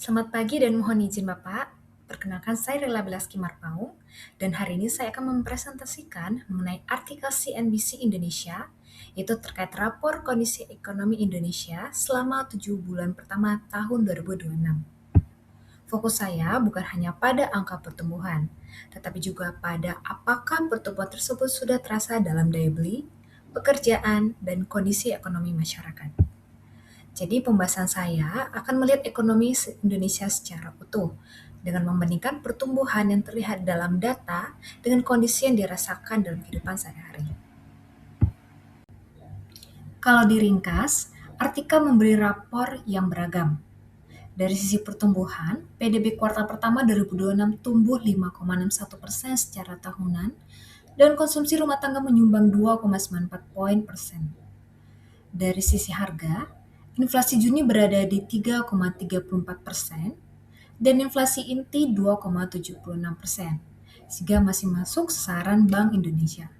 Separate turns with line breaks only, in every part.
Selamat pagi dan mohon izin Bapak. Perkenalkan saya Rela Belaski Marpaung dan hari ini saya akan mempresentasikan mengenai artikel CNBC Indonesia yaitu terkait rapor kondisi ekonomi Indonesia selama 7 bulan pertama tahun 2026. Fokus saya bukan hanya pada angka pertumbuhan, tetapi juga pada apakah pertumbuhan tersebut sudah terasa dalam daya beli, pekerjaan, dan kondisi ekonomi masyarakat. Jadi pembahasan saya akan melihat ekonomi Indonesia secara utuh dengan membandingkan pertumbuhan yang terlihat dalam data dengan kondisi yang dirasakan dalam kehidupan sehari-hari. Kalau diringkas, artikel memberi rapor yang beragam. Dari sisi pertumbuhan, PDB kuartal pertama 2026 tumbuh 5,61% secara tahunan dan konsumsi rumah tangga menyumbang 2,94 poin persen. Dari sisi harga, inflasi Juni berada di 3,34% dan inflasi inti 2,76%, sehingga masih masuk sasaran Bank Indonesia.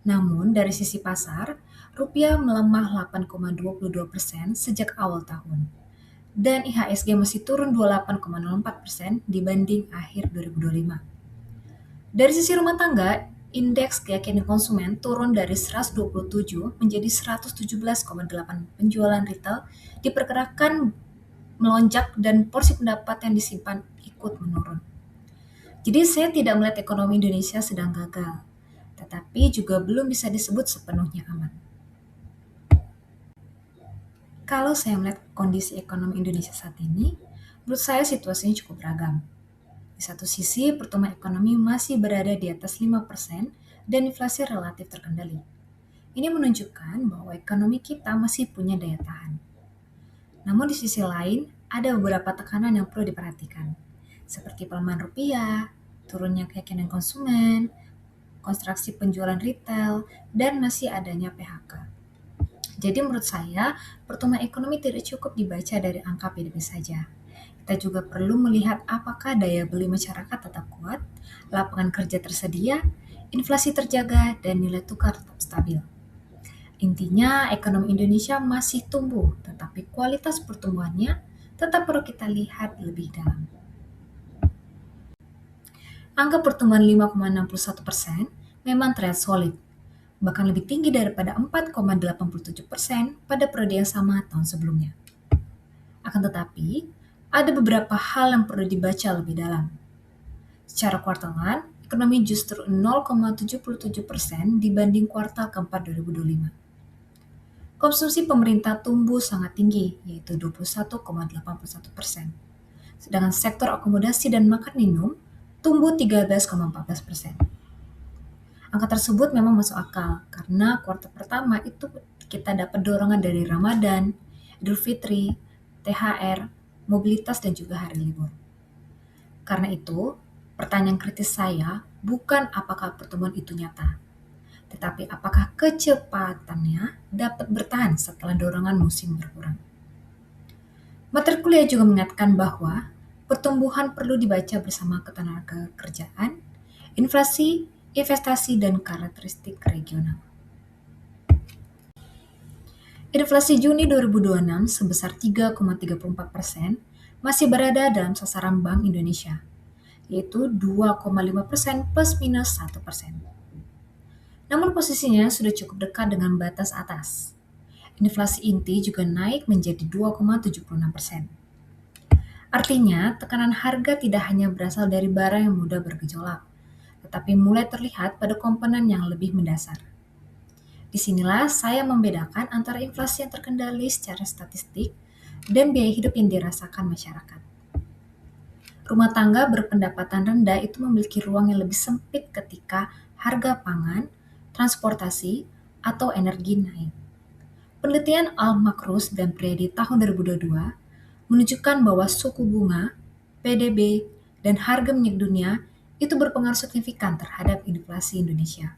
Namun, dari sisi pasar, rupiah melemah 8,22% sejak awal tahun, dan IHSG masih turun 28,04% dibanding akhir 2025. Dari sisi rumah tangga, indeks keyakinan konsumen turun dari 127 menjadi 117,8. Penjualan retail diperkirakan melonjak dan porsi pendapat yang disimpan ikut menurun. Jadi saya tidak melihat ekonomi Indonesia sedang gagal, tetapi juga belum bisa disebut sepenuhnya aman. Kalau saya melihat kondisi ekonomi Indonesia saat ini, menurut saya situasinya cukup beragam. Di satu sisi, pertumbuhan ekonomi masih berada di atas 5% dan inflasi relatif terkendali. Ini menunjukkan bahwa ekonomi kita masih punya daya tahan. Namun di sisi lain, ada beberapa tekanan yang perlu diperhatikan, seperti pelemahan rupiah, turunnya keyakinan konsumen, konstruksi penjualan retail, dan masih adanya PHK. Jadi menurut saya, pertumbuhan ekonomi tidak cukup dibaca dari angka PDB saja. Kita juga perlu melihat apakah daya beli masyarakat tetap kuat, lapangan kerja tersedia, inflasi terjaga, dan nilai tukar tetap stabil. Intinya, ekonomi Indonesia masih tumbuh, tetapi kualitas pertumbuhannya tetap perlu kita lihat lebih dalam. Angka pertumbuhan 5,61% memang terlihat solid, bahkan lebih tinggi daripada 4,87% pada periode yang sama tahun sebelumnya. Akan tetapi, ada beberapa hal yang perlu dibaca lebih dalam. Secara kuartalan, ekonomi justru 0,77% dibanding kuartal keempat 2025. Konsumsi pemerintah tumbuh sangat tinggi, yaitu 21,81%. Sedangkan sektor akomodasi dan makan minum tumbuh 13,14%. Angka tersebut memang masuk akal, karena kuartal pertama itu kita dapat dorongan dari Ramadan, Idul Fitri, THR, mobilitas, dan juga hari libur. Karena itu, pertanyaan kritis saya bukan apakah pertumbuhan itu nyata, tetapi apakah kecepatannya dapat bertahan setelah dorongan musim berkurang. Materi kuliah juga mengingatkan bahwa pertumbuhan perlu dibaca bersama ketenagakerjaan, inflasi, investasi, dan karakteristik regional. Inflasi Juni 2026 sebesar 3,34% masih berada dalam sasaran Bank Indonesia, yaitu 2,5% plus minus 1%. Namun posisinya sudah cukup dekat dengan batas atas. Inflasi inti juga naik menjadi 2,76%. Artinya, tekanan harga tidak hanya berasal dari barang yang mudah bergejolak, tetapi mulai terlihat pada komponen yang lebih mendasar. Disinilah saya membedakan antara inflasi yang terkendali secara statistik dan biaya hidup yang dirasakan masyarakat. Rumah tangga berpendapatan rendah itu memiliki ruang yang lebih sempit ketika harga pangan, transportasi, atau energi naik. Penelitian Al-Makrus dan Predi tahun 2022 menunjukkan bahwa suku bunga, PDB, dan harga minyak dunia itu berpengaruh signifikan terhadap inflasi Indonesia.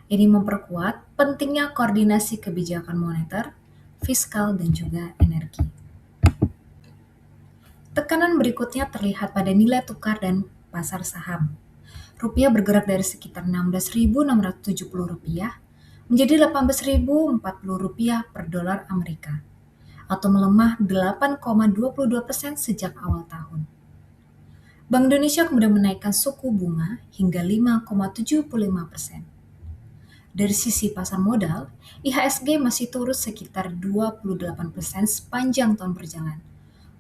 Ini memperkuat pentingnya koordinasi kebijakan moneter, fiskal, dan juga energi. Tekanan berikutnya terlihat pada nilai tukar dan pasar saham. Rupiah bergerak dari sekitar Rp16.670 menjadi Rp18.040 per dolar Amerika, atau melemah 8,22% sejak awal tahun. Bank Indonesia kemudian menaikkan suku bunga hingga 5,75%. Dari sisi pasar modal, IHSG masih turun sekitar 28% sepanjang tahun berjalan,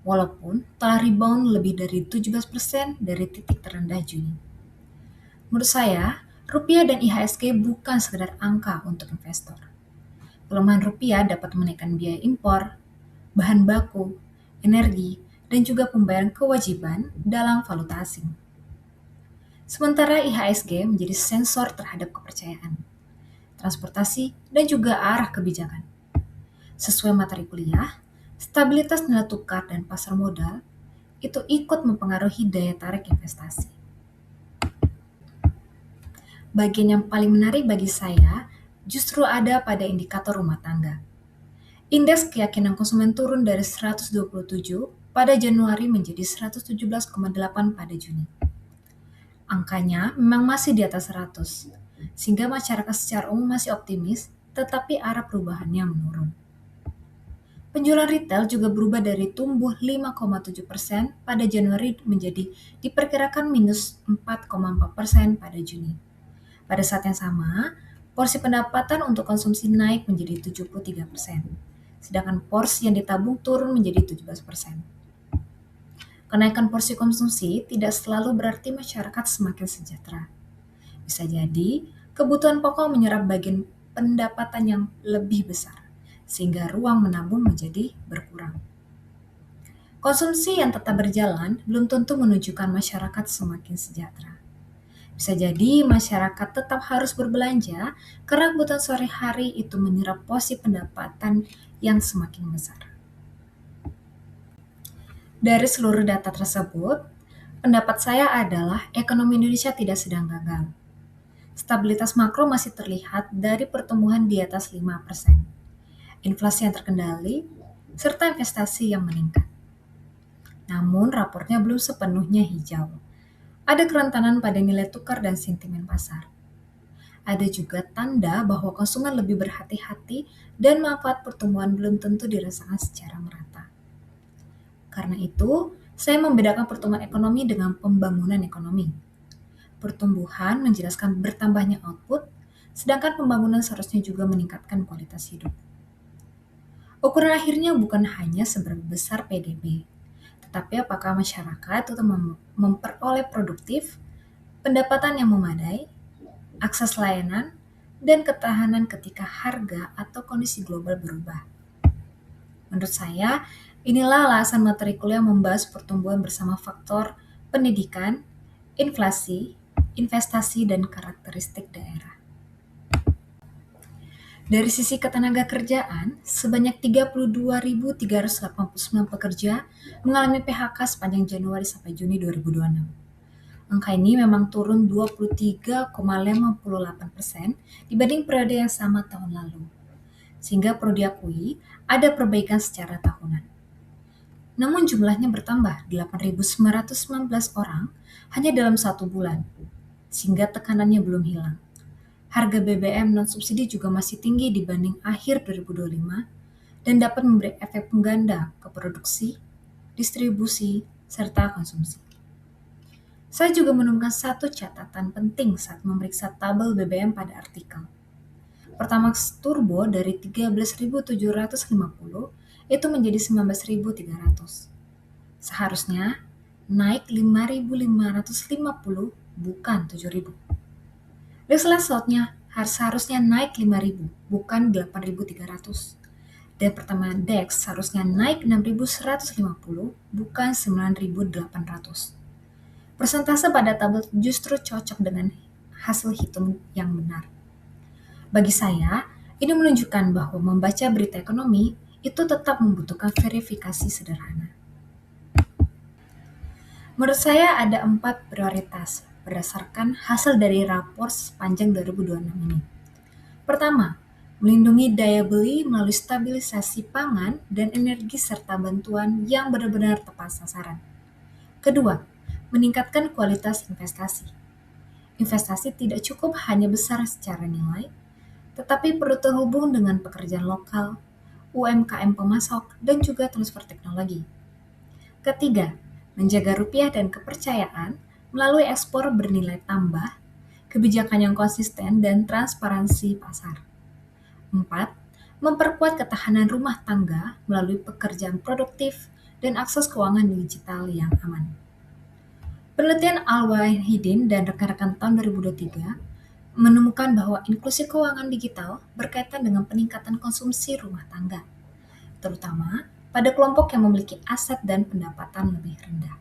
walaupun telah rebound lebih dari 17% dari titik terendah Juni. Menurut saya, rupiah dan IHSG bukan sekedar angka untuk investor. Pelemahan rupiah dapat menaikkan biaya impor, bahan baku, energi, dan juga pembayaran kewajiban dalam valuta asing. Sementara IHSG menjadi sensor terhadap kepercayaan, transportasi, dan juga arah kebijakan. Sesuai materi kuliah, stabilitas nilai tukar dan pasar modal itu ikut mempengaruhi daya tarik investasi. Bagian yang paling menarik bagi saya justru ada pada indikator rumah tangga. Indeks keyakinan konsumen turun dari 127 pada Januari menjadi 117,8 pada Juni. Angkanya memang masih di atas 100, sehingga masyarakat secara umum masih optimis, tetapi arah perubahannya menurun. Penjualan retail juga berubah dari tumbuh 5,7% pada Januari menjadi diperkirakan minus 4,4% pada Juni. Pada saat yang sama, porsi pendapatan untuk konsumsi naik menjadi 73%, sedangkan porsi yang ditabung turun menjadi 17%. Kenaikan porsi konsumsi tidak selalu berarti masyarakat semakin sejahtera. Bisa jadi, kebutuhan pokok menyerap bagian pendapatan yang lebih besar, sehingga ruang menabung menjadi berkurang. Konsumsi yang tetap berjalan belum tentu menunjukkan masyarakat semakin sejahtera. Bisa jadi masyarakat tetap harus berbelanja karena kebutuhan sehari-hari itu menyerap porsi pendapatan yang semakin besar. Dari seluruh data tersebut, pendapat saya adalah ekonomi Indonesia tidak sedang gagal. Stabilitas makro masih terlihat dari pertumbuhan di atas 5%, inflasi yang terkendali, serta investasi yang meningkat. Namun, raportnya belum sepenuhnya hijau. Ada kerentanan pada nilai tukar dan sentimen pasar. Ada juga tanda bahwa konsumen lebih berhati-hati dan manfaat pertumbuhan belum tentu dirasakan secara merata. Karena itu, saya membedakan pertumbuhan ekonomi dengan pembangunan ekonomi. Pertumbuhan menjelaskan bertambahnya output, sedangkan pembangunan seharusnya juga meningkatkan kualitas hidup. Ukuran akhirnya bukan hanya seberapa besar PDB, tetapi apakah masyarakat itu memperoleh produktif, pendapatan yang memadai, akses layanan, dan ketahanan ketika harga atau kondisi global berubah. Menurut saya, inilah alasan materi kuliah membahas pertumbuhan bersama faktor pendidikan, inflasi, investasi, dan karakteristik daerah. Dari sisi ketenagakerjaan, sebanyak 32.389 pekerja mengalami PHK sepanjang Januari sampai Juni 2026. Angka ini memang turun 23,58% dibanding periode yang sama tahun lalu, sehingga perlu diakui ada perbaikan secara tahunan. Namun jumlahnya bertambah 8.919 orang hanya dalam 1 bulan, sehingga tekanannya belum hilang. Harga BBM non-subsidi juga masih tinggi dibanding akhir 2025 dan dapat memberi efek pengganda ke produksi, distribusi, serta konsumsi. Saya juga menemukan satu catatan penting saat memeriksa tabel BBM pada artikel. Pertamax Turbo dari 13.750 itu menjadi 19.300. Seharusnya naik 5.550 bukan 7.000. Rislah slotnya seharusnya naik 5.000 bukan 8.300. Dan pertama DEX seharusnya naik 6.150 bukan 9.800. Persentase pada tabel justru cocok dengan hasil hitung yang benar. Bagi saya, ini menunjukkan bahwa membaca berita ekonomi itu tetap membutuhkan verifikasi sederhana. Menurut saya ada 4 prioritas berdasarkan hasil dari rapor sepanjang 2026 ini. Pertama, melindungi daya beli melalui stabilisasi pangan dan energi serta bantuan yang benar-benar tepat sasaran. Kedua, meningkatkan kualitas investasi. Investasi tidak cukup hanya besar secara nilai, tetapi perlu terhubung dengan pekerjaan lokal, UMKM pemasok, dan juga transfer teknologi. Ketiga, menjaga rupiah dan kepercayaan melalui ekspor bernilai tambah, kebijakan yang konsisten, dan transparansi pasar. 4. Memperkuat ketahanan rumah tangga melalui pekerjaan produktif dan akses keuangan digital yang aman. Penelitian Al-Wahidin dan rekan-rekan tahun 2023 menemukan bahwa inklusi keuangan digital berkaitan dengan peningkatan konsumsi rumah tangga, terutama pada kelompok yang memiliki aset dan pendapatan lebih rendah.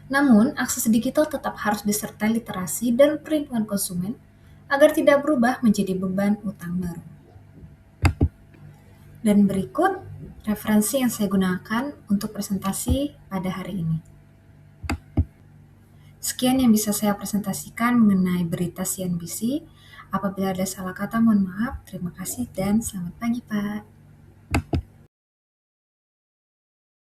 Namun, akses digital tetap harus disertai literasi dan perlindungan konsumen agar tidak berubah menjadi beban utang baru. Dan berikut referensi yang saya gunakan untuk presentasi pada hari ini. Sekian yang bisa saya presentasikan mengenai berita CNBC. Apabila ada salah kata, mohon maaf. Terima kasih dan selamat pagi, Pak.